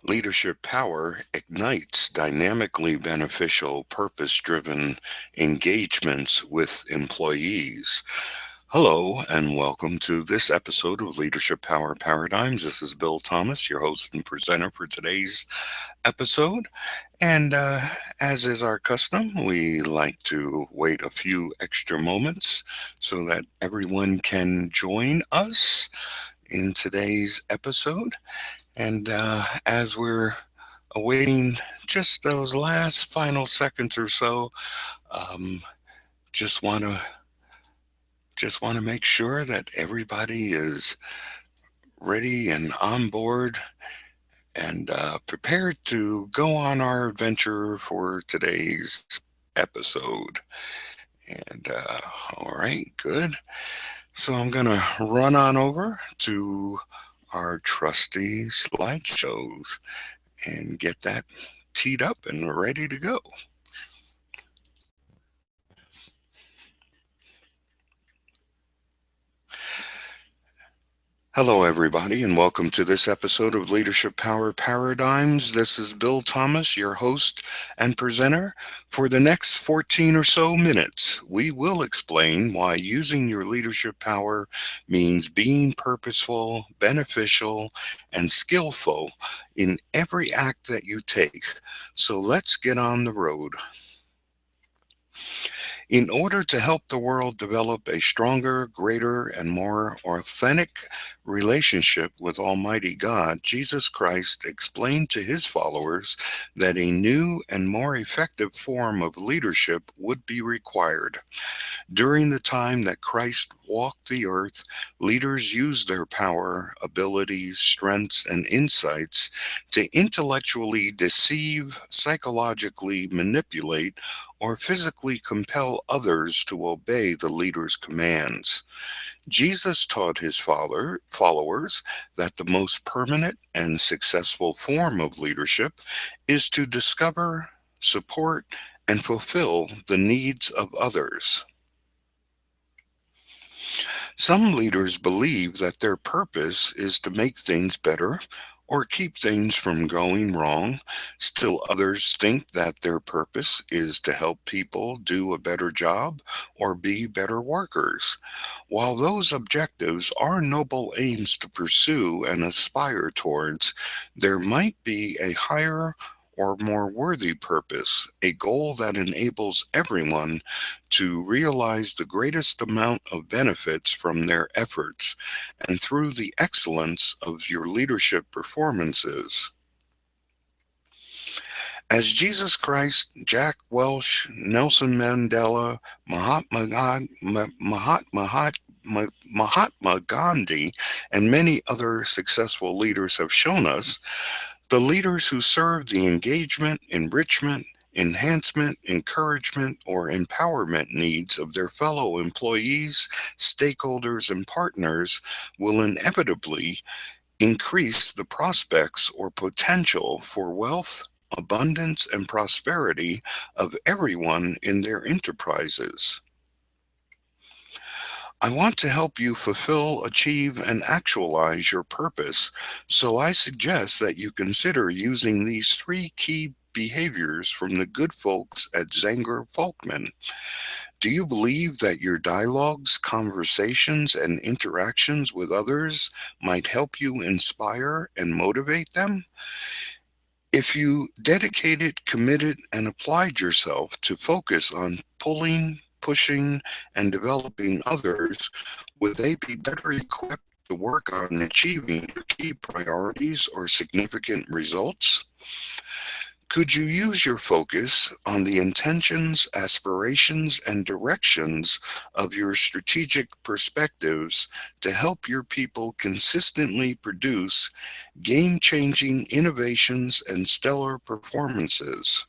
Leadership power ignites dynamically beneficial, purpose-driven engagements with employees. Hello, and welcome to this episode of Leadership Power Paradigms. This is Bill Thomas, your host and presenter for today's episode. And as is our custom, we like to wait a few extra moments so that everyone can join us in today's episode. And as we're awaiting just those last final seconds or so, um, just want to make sure that everybody is ready and on board and prepared to go on our adventure for today's episode. And all right, good. So I'm gonna run on over to our trusty slideshows and get that teed up and ready to go. Hello, everybody, and welcome to this episode of Leadership Power Paradigms. This is Bill Thomas, your host and presenter. For the next 14 or so minutes, we will explain why using your leadership power means being purposeful, beneficial, and skillful in every act that you take. So let's get on the road. In order to help the world develop a stronger, greater, and more authentic relationship with Almighty God, Jesus Christ explained to his followers that a new and more effective form of leadership would be required. During the time that Christ walked the earth, leaders used their power, abilities, strengths, and insights to intellectually deceive, psychologically manipulate, or physically compel others to obey the leader's commands. Jesus taught his followers that the most permanent and successful form of leadership is to discover, support, and fulfill the needs of others. Some leaders believe that their purpose is to make things better or keep things from going wrong. Still, others think that their purpose is to help people do a better job or be better workers. While those objectives are noble aims to pursue and aspire towards, there might be a higher or more worthy purpose, a goal that enables everyone to realize the greatest amount of benefits from their efforts and through the excellence of your leadership performances. As Jesus Christ, Jack Welch, Nelson Mandela, Mahatma Gandhi, and many other successful leaders have shown us, the leaders who serve the engagement, enrichment, enhancement, encouragement, or empowerment needs of their fellow employees, stakeholders, and partners will inevitably increase the prospects or potential for wealth, abundance, and prosperity of everyone in their enterprises. I want to help you fulfill, achieve, and actualize your purpose, so I suggest that you consider using these three key behaviors from the good folks at Zenger Folkman. Do you believe that your dialogues, conversations, and interactions with others might help you inspire and motivate them? If you dedicated, committed, and applied yourself to focus on pulling, pushing, and developing others, would they be better equipped to work on achieving your key priorities or significant results? Could you use your focus on the intentions, aspirations, and directions of your strategic perspectives to help your people consistently produce game-changing innovations and stellar performances?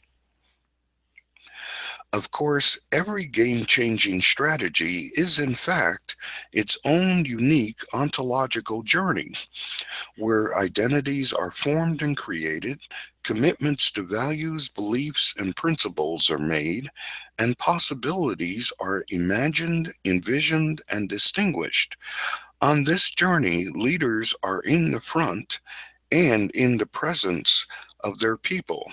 Of course, every game-changing strategy is in fact its own unique ontological journey, where identities are formed and created, commitments to values, beliefs, and principles are made, and possibilities are imagined, envisioned, and distinguished. On this journey, leaders are in the front, and in the presence of their people.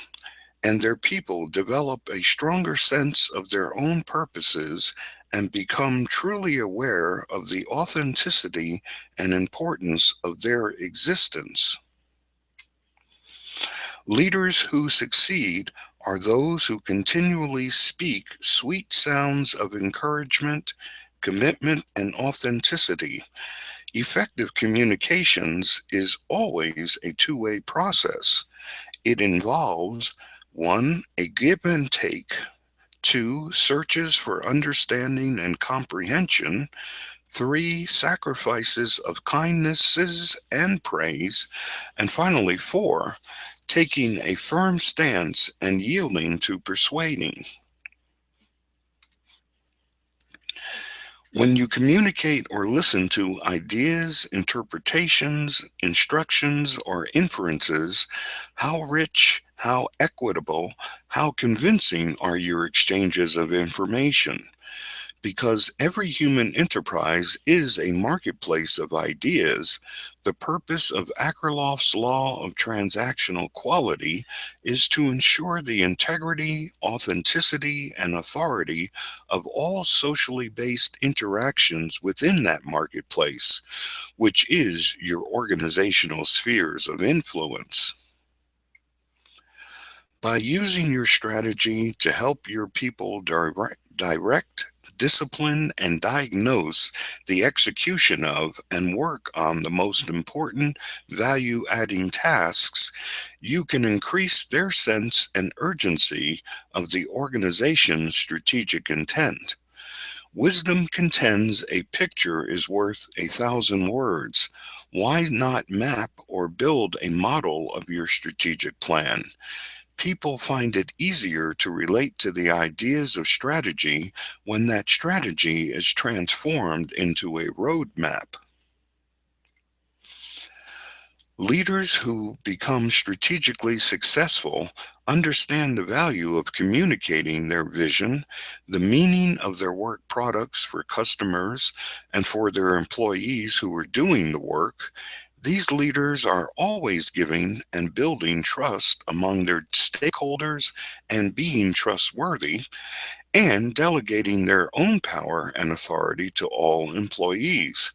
And their people develop a stronger sense of their own purposes and become truly aware of the authenticity and importance of their existence. Leaders who succeed are those who continually speak sweet sounds of encouragement, commitment, and authenticity. Effective communications is always a two-way process. It involves 1. A give and take, 2. Searches for understanding and comprehension, 3. Sacrifices of kindnesses and praise, and finally 4. Taking a firm stance and yielding to persuading. When you communicate or listen to ideas, interpretations, instructions, or inferences, how rich, how equitable, how convincing are your exchanges of information? Because every human enterprise is a marketplace of ideas, the purpose of Akerlof's law of transactional quality is to ensure the integrity, authenticity, and authority of all socially based interactions within that marketplace, which is your organizational spheres of influence. By using your strategy to help your people direct, discipline, and diagnose the execution of and work on the most important value adding tasks, you can increase their sense and urgency of the organization's strategic intent. Wisdom contends a picture is worth 1,000 words. Why not map or build a model of your strategic plan? People find it easier to relate to the ideas of strategy when that strategy is transformed into a roadmap. Leaders who become strategically successful understand the value of communicating their vision, the meaning of their work products for customers, and for their employees who are doing the work. These leaders are always giving and building trust among their stakeholders and being trustworthy, and delegating their own power and authority to all employees.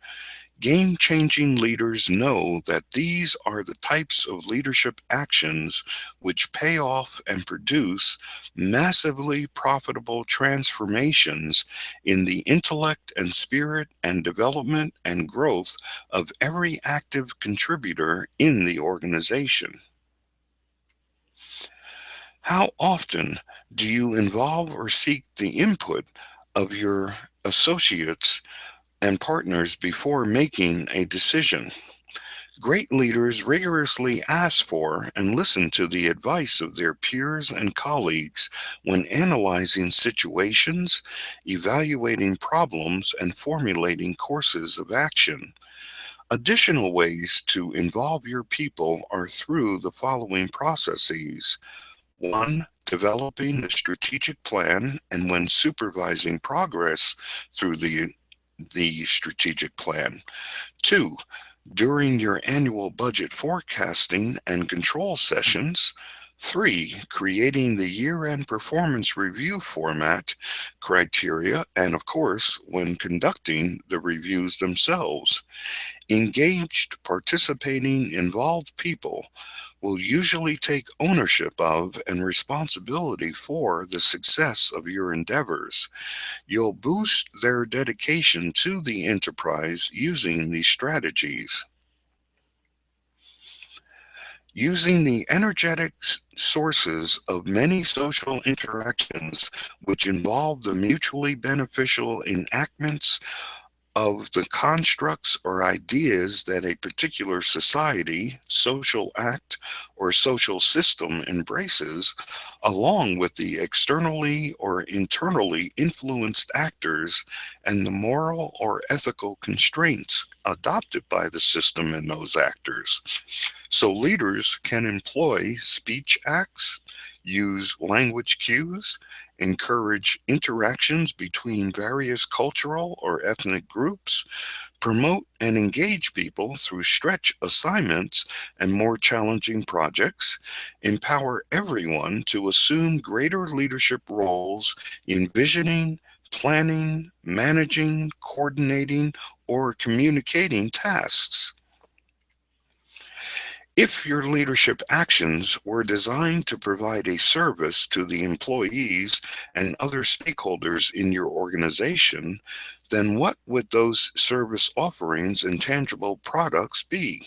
Game-changing leaders know that these are the types of leadership actions which pay off and produce massively profitable transformations in the intellect and spirit and development and growth of every active contributor in the organization. How often do you involve or seek the input of your associates and partners before making a decision? Great leaders rigorously ask for and listen to the advice of their peers and colleagues when analyzing situations, evaluating problems, and formulating courses of action. Additional ways to involve your people are through the following processes. 1. Developing the strategic plan and when supervising progress through the strategic plan. 2. During your annual budget forecasting and control sessions. 3. Creating the year-end performance review format, criteria, and of course, when conducting the reviews themselves. Engaged, participating, involved people will usually take ownership of and responsibility for the success of your endeavors. You'll boost their dedication to the enterprise using these strategies. Using the energetic sources of many social interactions, which involve the mutually beneficial enactments of the constructs or ideas that a particular society, social act, or social system embraces, along with the externally or internally influenced actors and the moral or ethical constraints adopted by the system and those actors. So leaders can employ speech acts, use language cues, encourage interactions between various cultural or ethnic groups, promote and engage people through stretch assignments and more challenging projects, empower everyone to assume greater leadership roles in visioning, planning, managing, coordinating, or communicating tasks. If your leadership actions were designed to provide a service to the employees and other stakeholders in your organization, then what would those service offerings and tangible products be?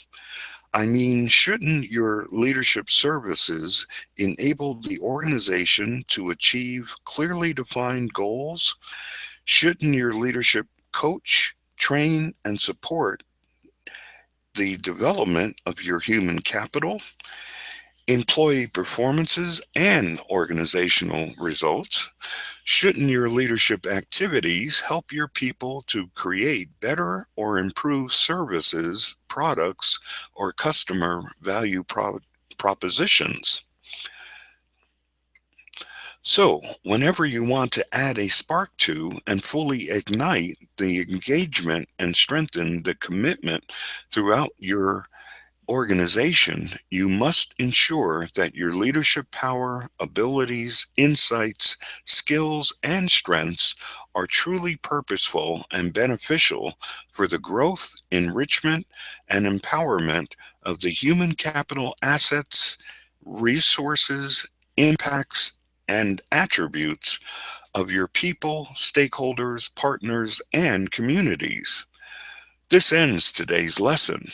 I mean, shouldn't your leadership services enable the organization to achieve clearly defined goals? Shouldn't your leadership coach, train, and support the development of your human capital, employee performances, and organizational results? Shouldn't your leadership activities help your people to create better or improve services, products, or customer value propositions? So, whenever you want to add a spark to and fully ignite the engagement and strengthen the commitment throughout your organization, you must ensure that your leadership power, abilities, insights, skills, and strengths are truly purposeful and beneficial for the growth, enrichment, and empowerment of the human capital assets, resources, impacts, and attributes of your people, stakeholders, partners, and communities. This ends today's lesson.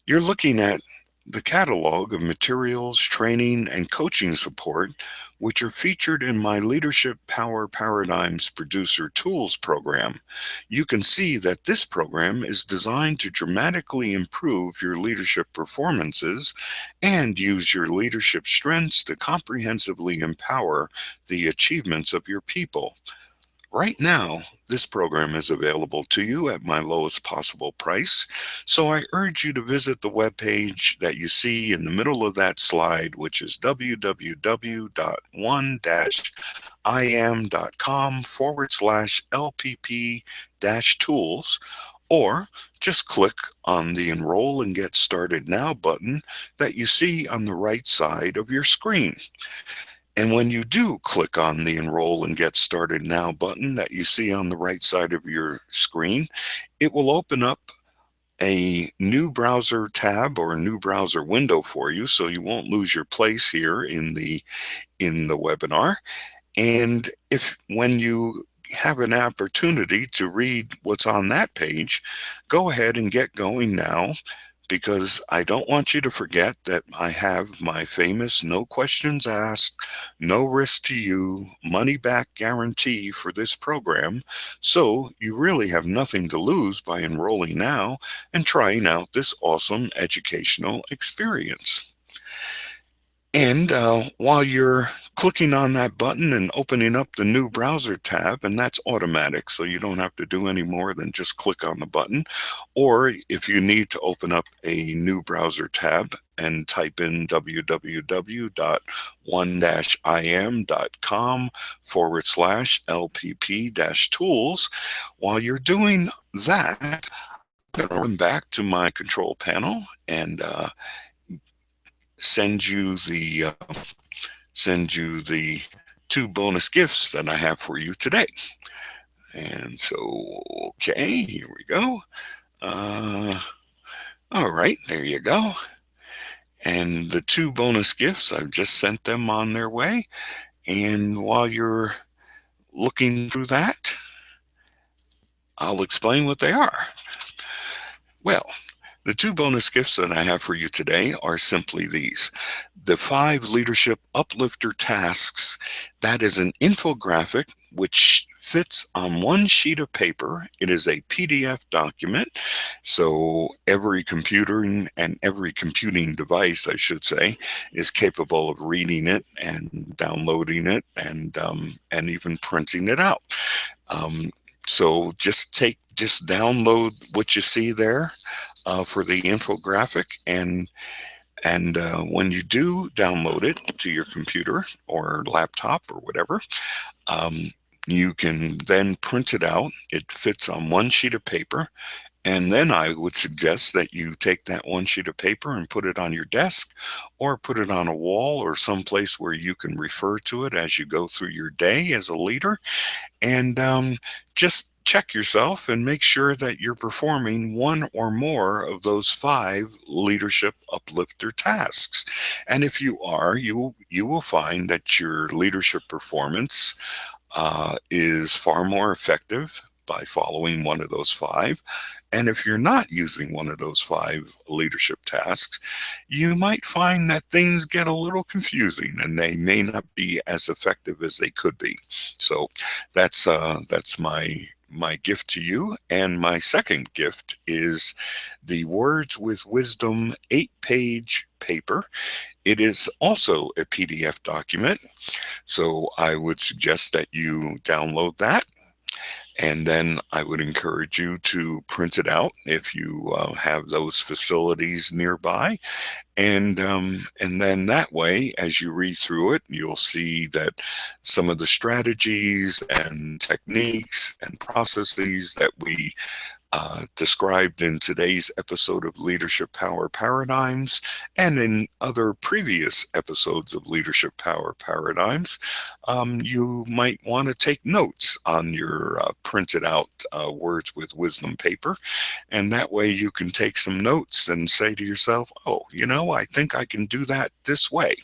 You're looking at the catalog of materials, training, and coaching support, which are featured in my Leadership Power Paradigms Producer Tools program. You can see that this program is designed to dramatically improve your leadership performances and use your leadership strengths to comprehensively empower the achievements of your people. Right now, this program is available to you at my lowest possible price, so I urge you to visit the webpage that you see in the middle of that slide, which is www.one-iam.com/LPP-tools, or just click on the Enroll and Get Started Now button that you see on the right side of your screen. And when you do click on the Enroll and Get Started Now button that you see on the right side of your screen, it will open up a new browser tab or a new browser window for you, so you won't lose your place here in the webinar. And if when you have an opportunity to read what's on that page, go ahead and get going now, because I don't want you to forget that I have my famous no questions asked, no risk to you, money back guarantee for this program. So you really have nothing to lose by enrolling now and trying out this awesome educational experience. And while you're clicking on that button and opening up the new browser tab, and that's automatic, so you don't have to do any more than just click on the button. Or if you need to open up a new browser tab and type in www.one-iam.com/LPP-tools, while you're doing that, I'm going to run back to my control panel and send you the two bonus gifts that I have for you today. And so, okay, here we go. All right, there you go. And the two bonus gifts, I've just sent them on their way. And while you're looking through that, I'll explain what they are. Well, the two bonus gifts that I have for you today are simply these. The 5 leadership uplifter tasks. That is an infographic which fits on one sheet of paper. It is a PDF document, so every computer and every computing device, I should say, is capable of reading it and downloading it and even printing it out. So just download what you see there for the infographic, and when you do download it to your computer or laptop or whatever, you can then print it out. It fits on one sheet of paper, And then I would suggest that you take that one sheet of paper and put it on your desk or put it on a wall or someplace where you can refer to it as you go through your day as a leader. And just check yourself and make sure that you're performing one or more of those 5 leadership uplifter tasks. And if you are, you will find that your leadership performance is far more effective by following one of those 5. And if you're not using one of those 5 leadership tasks, you might find that things get a little confusing and they may not be as effective as they could be. So that's my gift to you. And my second gift is the Words with Wisdom 8-page paper. It is also a PDF document, so I would suggest that you download that. And then I would encourage you to print it out if you have those facilities nearby. And then that way, as you read through it, you'll see that some of the strategies and techniques and processes that we described in today's episode of Leadership Power Paradigms and in other previous episodes of Leadership Power Paradigms, you might want to take notes on your printed out Words with Wisdom paper. And that way you can take some notes and say to yourself, oh, I think I can do that this way.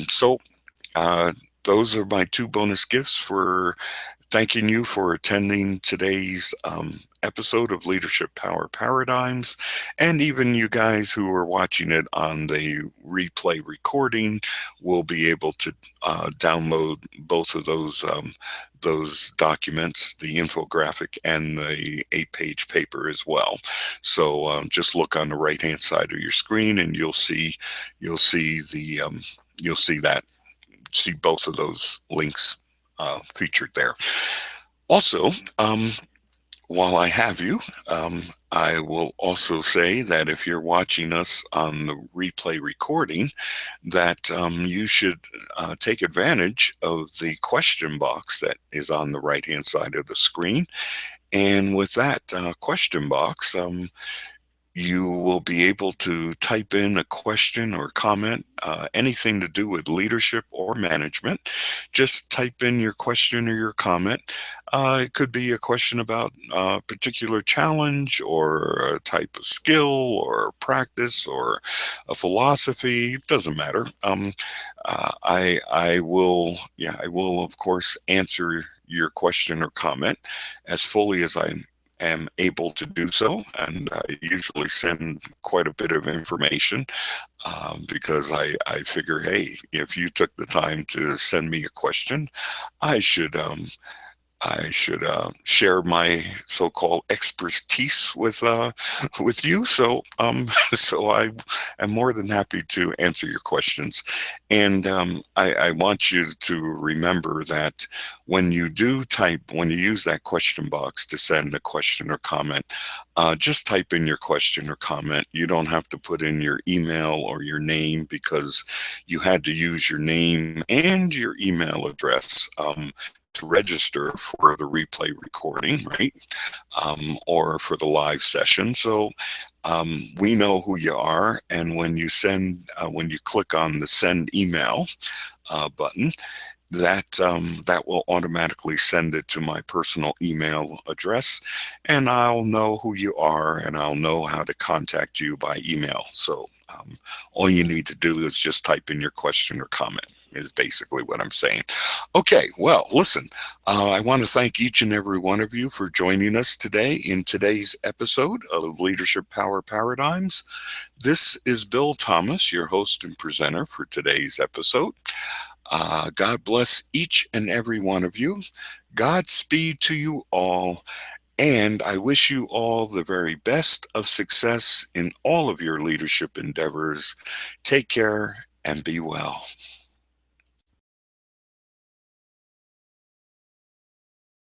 So those are my 2 bonus gifts for thanking you for attending today's episode of Leadership Power Paradigms. And even you guys who are watching it on the replay recording will be able to download both of those documents, the infographic and the 8-page paper as well. So just look on the right-hand side of your screen and you'll see both of those links featured there. Also, while I have you, I will also say that if you're watching us on the replay recording, that you should take advantage of the question box that is on the right-hand side of the screen. And with that question box, you will be able to type in a question or comment, anything to do with leadership or management. Just type in your question or your comment. It could be a question about a particular challenge or a type of skill or practice or a philosophy. It doesn't matter. I will of course answer your question or comment as fully as I am able to do so, and I usually send quite a bit of information because I figure, hey, if you took the time to send me a question, I should share my so-called expertise with you. So so I am more than happy to answer your questions. And I want you to remember that when you use that question box to send a question or comment, just type in your question or comment. You don't have to put in your email or your name because you had to use your name and your email address to register for the replay recording, right? Or for the live session. So we know who you are. And when you click on the send email button, that will automatically send it to my personal email address, and I'll know who you are and I'll know how to contact you by email. So all you need to do is just type in your question or comment is basically what I'm saying. Okay, well, listen, I want to thank each and every one of you for joining us today in today's episode of Leadership Power Paradigms. This is Bill Thomas, your host and presenter for today's episode. God bless each and every one of you. Godspeed to you all. And I wish you all the very best of success in all of your leadership endeavors. Take care and be well.